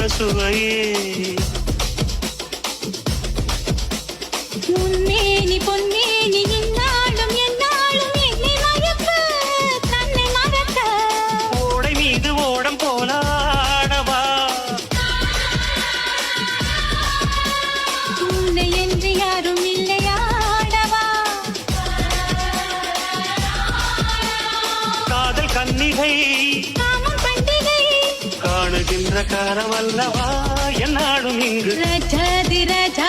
சுவையே பொன்மேனி பொன்மேனி இந்நாளும் எந்நாளும் என்னை மயக்க தன்னை மறக்க ஓடை மீது ஓடம் போலாடவா உன்னை என்று யாரும் இல்லையாடவா காதல் கன்னிகை காமம் பண்டிகை காணுகின்ற காலமல்லவா என்னாடும் இங்கு ரஜாதி ரஜா